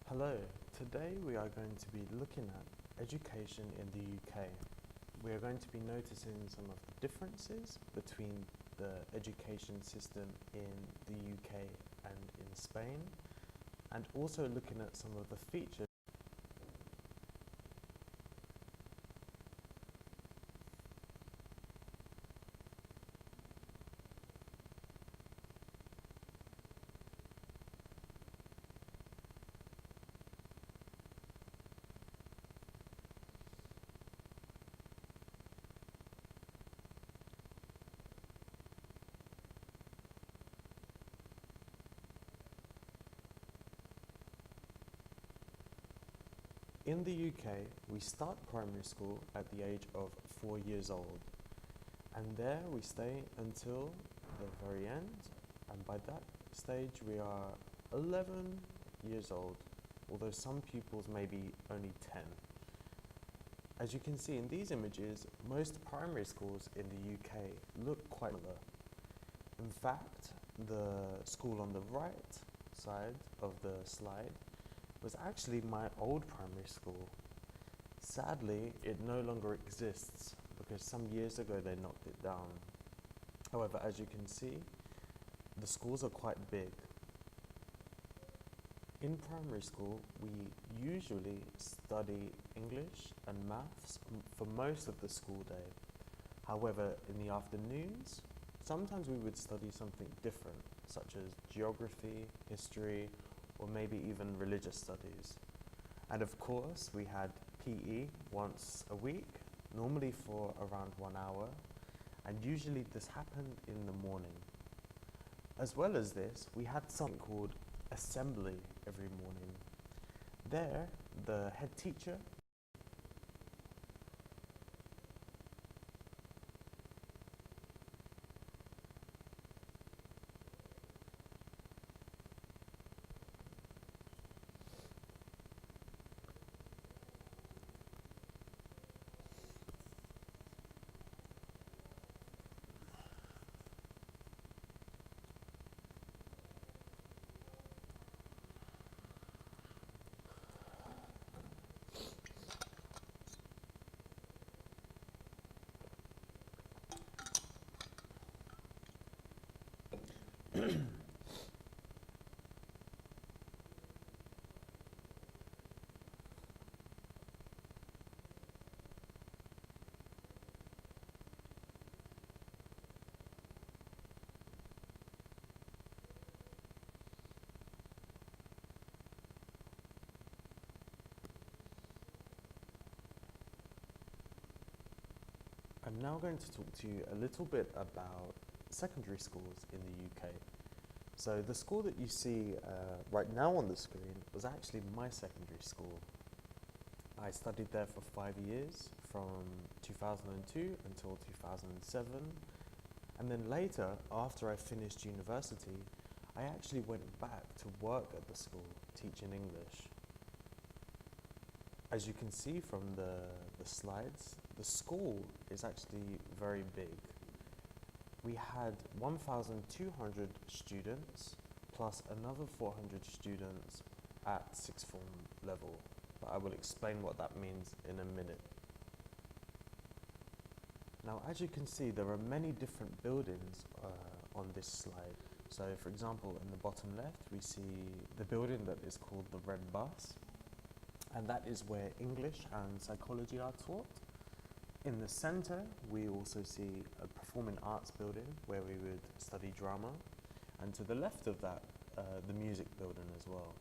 Hello, today we are going to be looking at education in the UK. We are going to be noticing some of the differences between the education system in the UK and in Spain, and also looking at some of the features. In the UK, we start primary school at the age of 4 years old, and there we stay until the very end, and by that stage we are 11 years old, although some pupils may be only 10. As you can see in these images, most primary schools in the UK look quite similar. In fact, the school on the right side of the slide was actually my old primary school. Sadly, it no longer exists because some years ago they knocked it down. However, as you can see, the schools are quite big. In primary school, we usually study English and maths for most of the school day. However, in the afternoons, sometimes we would study something different, such as geography, history, or maybe even religious studies. And of course, we had PE once a week, normally for around 1 hour, and usually this happened in the morning. As well as this, we had something called assembly every morning. There, the head teacher I'm now going to talk to you a little bit about secondary schools in the UK. So the school that you see right now on the screen was actually my secondary school. I studied there for 5 years, from 2002 until 2007. And then later, after I finished university, I actually went back to work at the school, teaching English. As you can see from the slides, the school is actually very big. We had 1,200 students plus another 400 students at sixth form level, but I will explain what that means in a minute. Now, as you can see, there are many different buildings on this slide. So, for example, in the bottom left, we see the building that is called the Red Bus, and that is where English and psychology are taught. In the center, we also see a performing arts building where we would study drama, and to the left of that, the music building as well.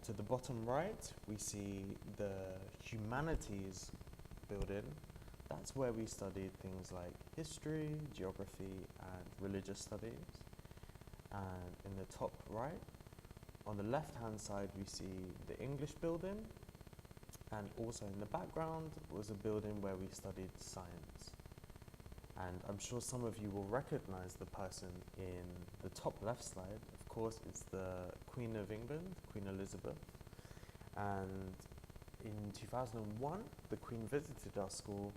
To the bottom right, we see the humanities building. That's where we studied things like history, geography, and religious studies. And in the top right, on the left-hand side, we see the English building, and also in the background was a building where we studied science. And I'm sure some of you will recognize the person in the top left slide. Of course, it's the Queen of England, Queen Elizabeth. And in 2001, the Queen visited our school,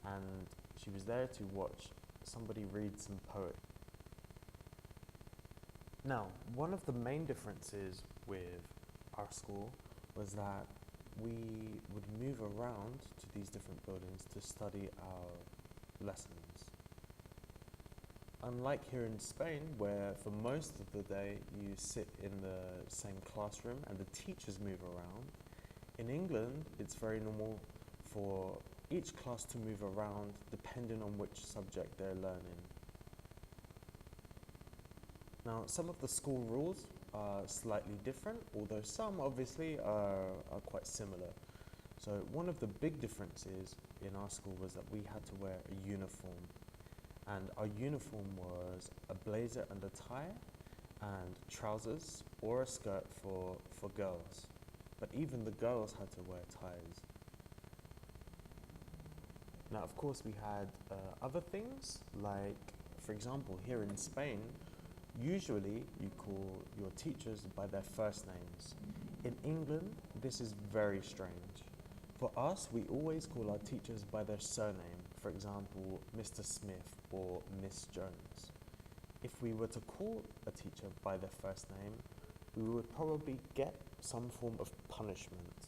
and she was there to watch somebody read some poetry. Now, one of the main differences with our school was that we would move around to these different buildings to study our lessons. Unlike here in Spain, where for most of the day you sit in the same classroom and the teachers move around, in England it's very normal for each class to move around depending on which subject they're learning. Now, some of the school rules are slightly different, although some obviously are quite similar. So one of the big differences in our school was that we had to wear a uniform. And our uniform was a blazer and a tie and trousers or a skirt for girls. But even the girls had to wear ties. Now, of course, we had other things like, for example, here in Spain, usually you call your teachers by their first names. In England, this is very strange. For us, we always call our teachers by their surname. For example, Mr. Smith or Miss Jones. If we were to call a teacher by their first name, we would probably get some form of punishment.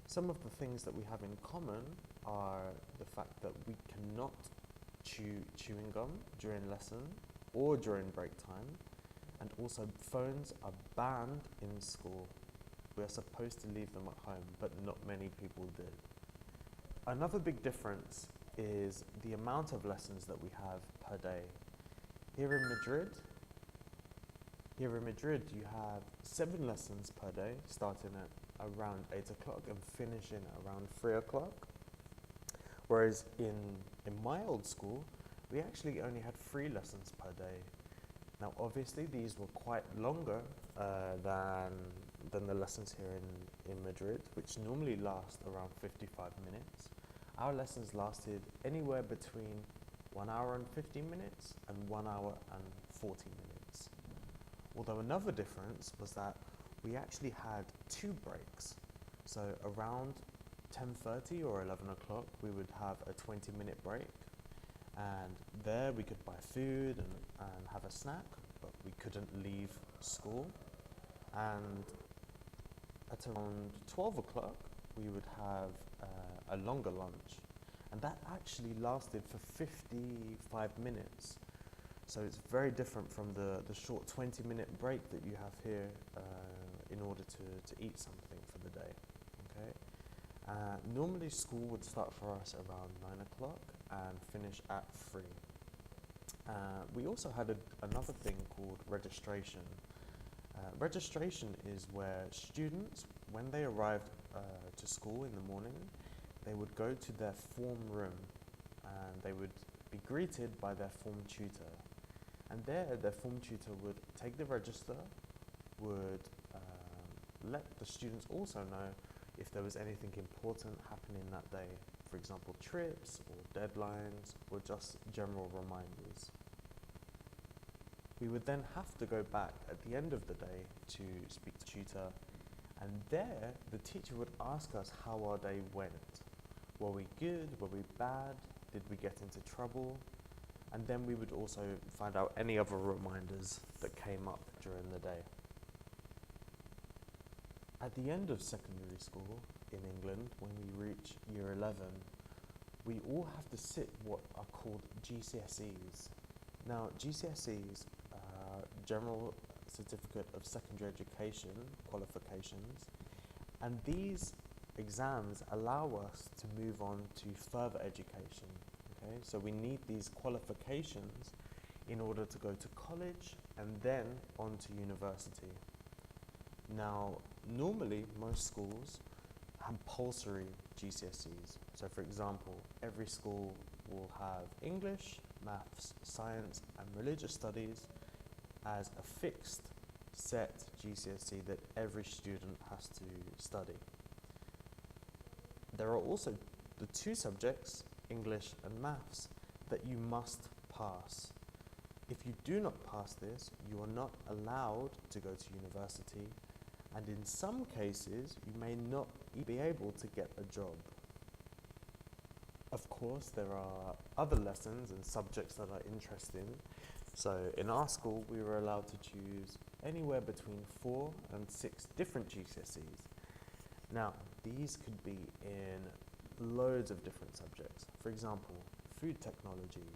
Some of the things that we have in common are the fact that we cannot chew chewing gum during lesson or during break time, and also phones are banned in school. We are supposed to leave them at home, but not many people did. Another big difference is the amount of lessons that we have per day. Here in Madrid, you have 7 lessons per day, starting at around 8 o'clock and finishing at around 3 o'clock. Whereas in my old school, we actually only had 3 lessons per day. Now, obviously, these were quite longer than the lessons here in Madrid, which normally last around 55 minutes. Our lessons lasted anywhere between 1 hour and 15 minutes and 1 hour and 40 minutes. Although another difference was that we actually had 2 breaks. So around 10:30 or 11 o'clock, we would have a 20-minute break. And there we could buy food and have a snack, but we couldn't leave school. And at around 12 o'clock, we would have a longer lunch. And that actually lasted for 55 minutes. So it's very different from the short 20-minute break that you have here in order to eat something for the day. Okay. Normally school would start for us around 9 o'clock and finish at 3. We also had another thing called registration. Registration is where students, when they arrived to school in the morning, they would go to their form room and they would be greeted by their form tutor. And there, their form tutor would take the register, would let the students also know if there was anything important happening that day, for example, trips or deadlines or just general reminders. We would then have to go back at the end of the day to speak to the tutor, and there the teacher would ask us how our day went. Were we good? Were we bad? Did we get into trouble? And then we would also find out any other reminders that came up during the day. At the end of secondary school in England, when we reach year 11, we all have to sit what are called GCSEs. Now, GCSEs are General Certificate of Secondary Education qualifications, and these exams allow us to move on to further education. Okay, so we need these qualifications in order to go to college and then on to university. Now, normally most schools have compulsory GCSEs. So for example, every school will have English, maths, science and religious studies as a fixed set GCSE that every student has to study. There are also the 2 subjects, English and maths, that you must pass. If you do not pass this, you are not allowed to go to university, and in some cases, you may not be able to get a job. Of course, there are other lessons and subjects that are interesting, So in our school, we were allowed to choose anywhere between 4 and 6 different GCSEs. Now, these could be in loads of different subjects. For example, food technology,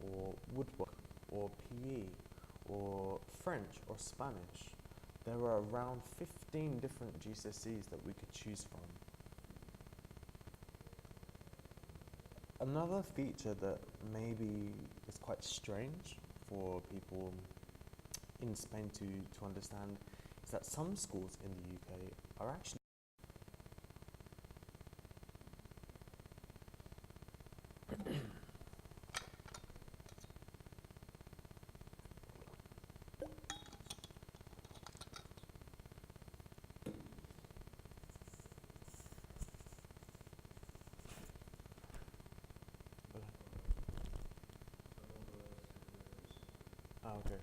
or woodwork, or PE, or French, or Spanish. There were around 15 different GCSEs that we could choose from. Another feature that maybe is quite strange for people in Spain to understand is that some schools in the UK are actually okay.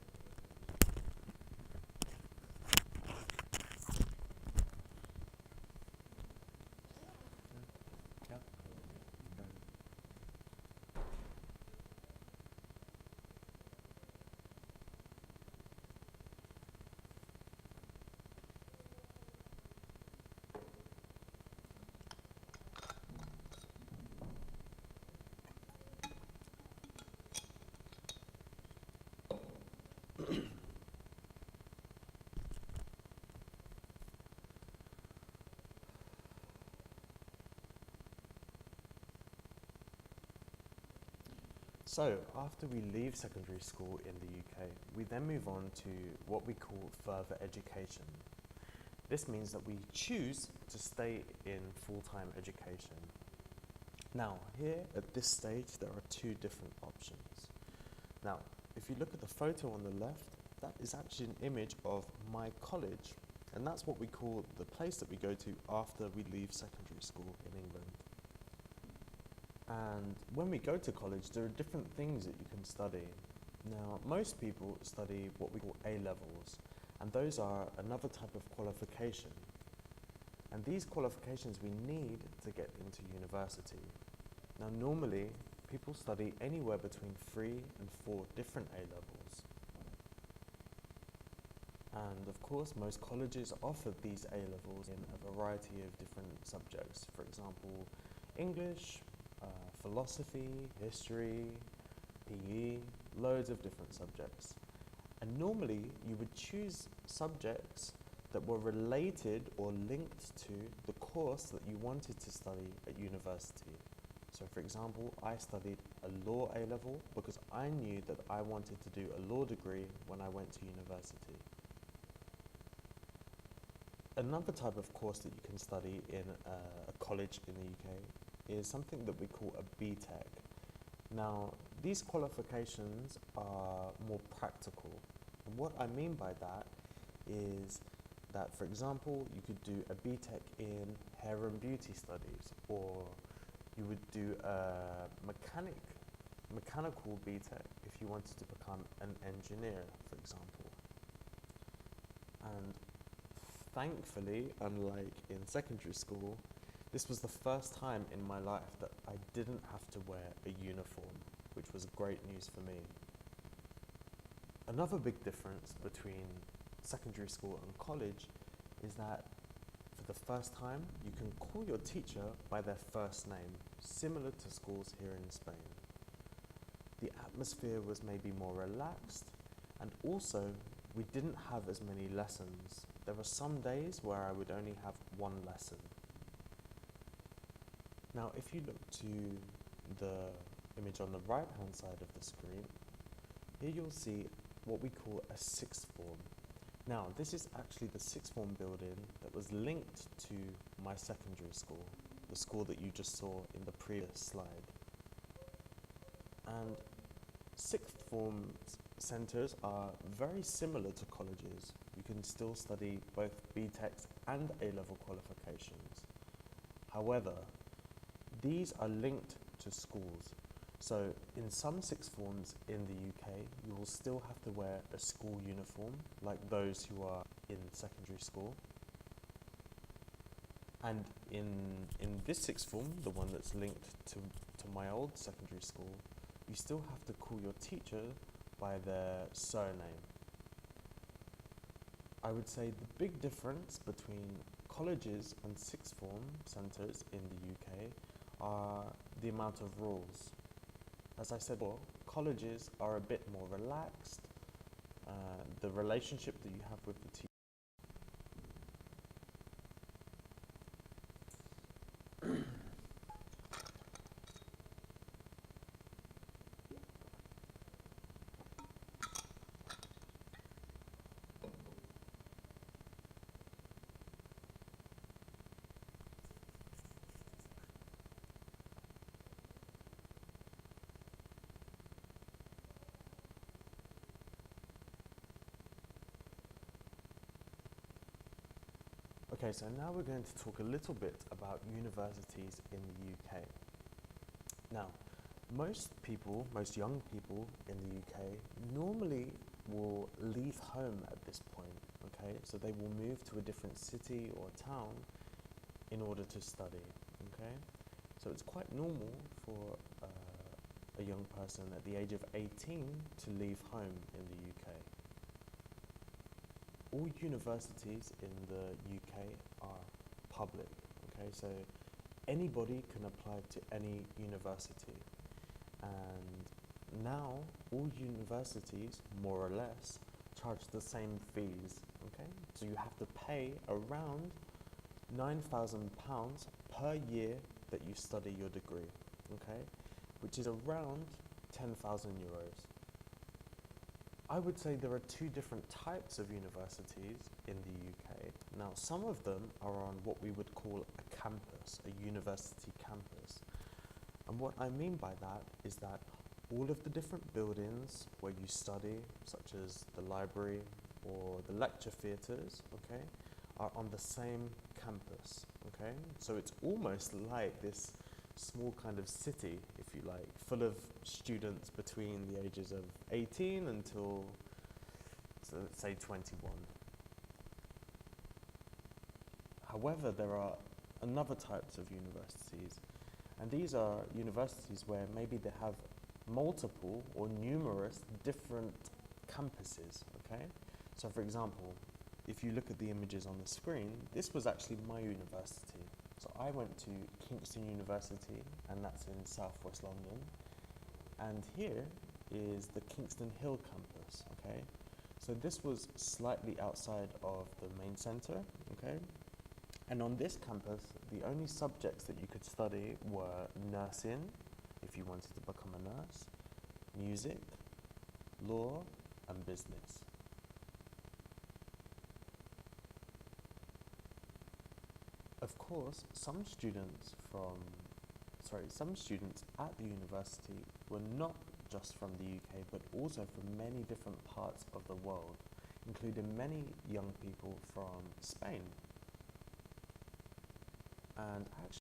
Yeah. So, after we leave secondary school in the UK, we then move on to what we call further education. This means that we choose to stay in full-time education. Now, here at this stage, there are 2 different options. Now, if you look at the photo on the left, that is actually an image of my college, and that's what we call the place that we go to after we leave secondary school in England. And when we go to college, there are different things that you can study. Now, most people study what we call A-levels, and those are another type of qualification. And these qualifications we need to get into university. Now, normally, people study anywhere between 3 and 4 different A-levels. And of course, most colleges offer these A-levels in a variety of different subjects. For example, English, philosophy, history, PE, loads of different subjects. And normally you would choose subjects that were related or linked to the course that you wanted to study at university. So for example, I studied a law A-level because I knew that I wanted to do a law degree when I went to university. Another type of course that you can study in a college in the UK is something that we call a BTEC. Now, these qualifications are more practical. And what I mean by that is that, for example, you could do a BTEC in hair and beauty studies, or you would do a mechanical BTEC if you wanted to become an engineer, for example. And thankfully, unlike in secondary school, this was the first time in my life that I didn't have to wear a uniform, which was great news for me. Another big difference between secondary school and college is that for the first time, you can call your teacher by their first name, similar to schools here in Spain. The atmosphere was maybe more relaxed, and also we didn't have as many lessons. There were some days where I would only have 1 lesson. Now, if you look to the image on the right-hand side of the screen, here you'll see what we call a 6th form. Now, this is actually the 6th form building that was linked to my secondary school, the school that you just saw in the previous slide. And 6th form centres are very similar to colleges. You can still study both BTECs and A-level qualifications. However, these are linked to schools. So in some 6th forms in the UK, you will still have to wear a school uniform, like those who are in secondary school. And in this 6th form, the one that's linked to my old secondary school, you still have to call your teacher by their surname. I would say the big difference between colleges and sixth form centres in the UK are the amount of rules. As I said before, colleges are a bit more relaxed. The relationship that you have with the teacher. Okay, so now we're going to talk a little bit about universities in the UK. Now, most young people in the UK normally will leave home at this point, okay? So they will move to a different city or town in order to study, okay? So it's quite normal for a young person at the age of 18 to leave home in the UK. All universities in the UK are public, okay? So anybody can apply to any university. And now all universities, more or less, charge the same fees, okay? So you have to pay around £9,000 per year that you study your degree, okay? Which is around 10,000 euros. I would say there are two different types of universities in the UK. Now, some of them are on what we would call a campus, a university campus. And what I mean by that is that all of the different buildings where you study, such as the library or the lecture theatres, okay, are on the same campus, okay? So it's almost like this small kind of city, if you like, full of students between the ages of 18 until, so let's say, 21. However, there are another types of universities, and these are universities where maybe they have multiple or numerous different campuses, okay? So for example, if you look at the images on the screen, this was actually my university. So I went to Kingston University, and that's in southwest London. And here is the Kingston Hill campus, okay? So this was slightly outside of the main centre, okay? And on this campus, the only subjects that you could study were nursing, if you wanted to become a nurse, music, law, and business. Of course, some students at the university were not just from the UK, but also from many different parts of the world, including many young people from Spain. And actually,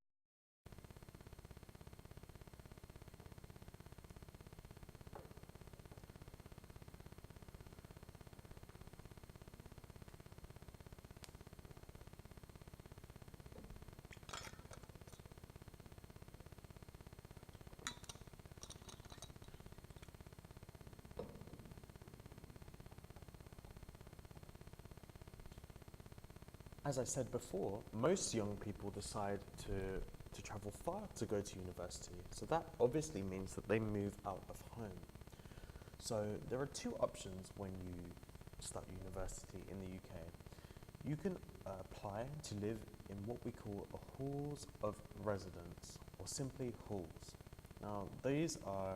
as I said before, most young people decide to travel far to go to university. So that obviously means that they move out of home. So there are two options when you start university in the UK. You can apply to live in what we call a halls of residence, or simply halls. Now, these are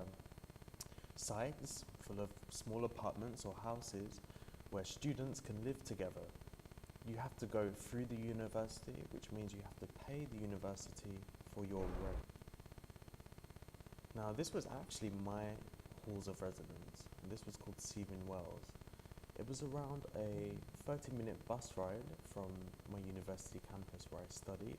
sites full of small apartments or houses where students can live together. You have to go through the university, which means you have to pay the university for your rent. Now, this was actually my halls of residence, and this was called Stephen Wells. It was around a 30-minute bus ride from my university campus where I studied.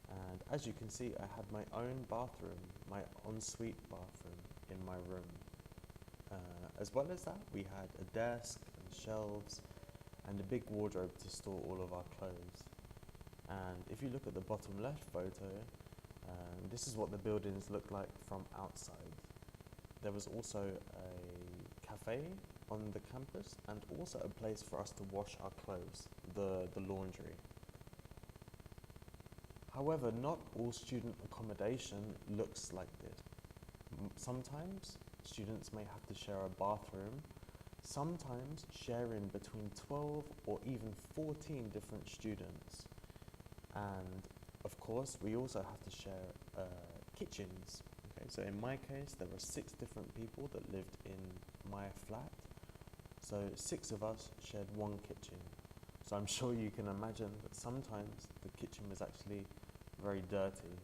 And as you can see, I had my own bathroom, my ensuite bathroom in my room. As well as that, we had a desk and shelves and a big wardrobe to store all of our clothes. And if you look at the bottom left photo, this is what the buildings look like from outside. There was also a cafe on the campus and also a place for us to wash our clothes, the laundry. However, not all student accommodation looks like this. Sometimes students may have to share a bathroom, sometimes sharing between 12 or even 14 different students. And of course, we also have to share kitchens. Okay, so in my case, there were 6 different people that lived in my flat. So 6 of us shared one kitchen. So I'm sure you can imagine that sometimes the kitchen was actually very dirty.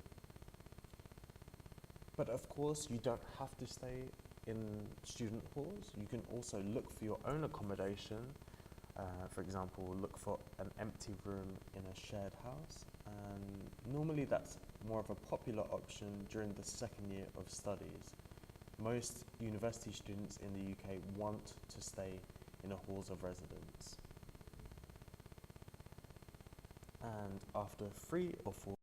But of course, you don't have to stay in student halls. You can also look for your own accommodation. For example, look for an empty room in a shared house. And normally that's more of a popular option during the second year of studies. Most university students in the UK want to stay in a halls of residence. And after 3 or 4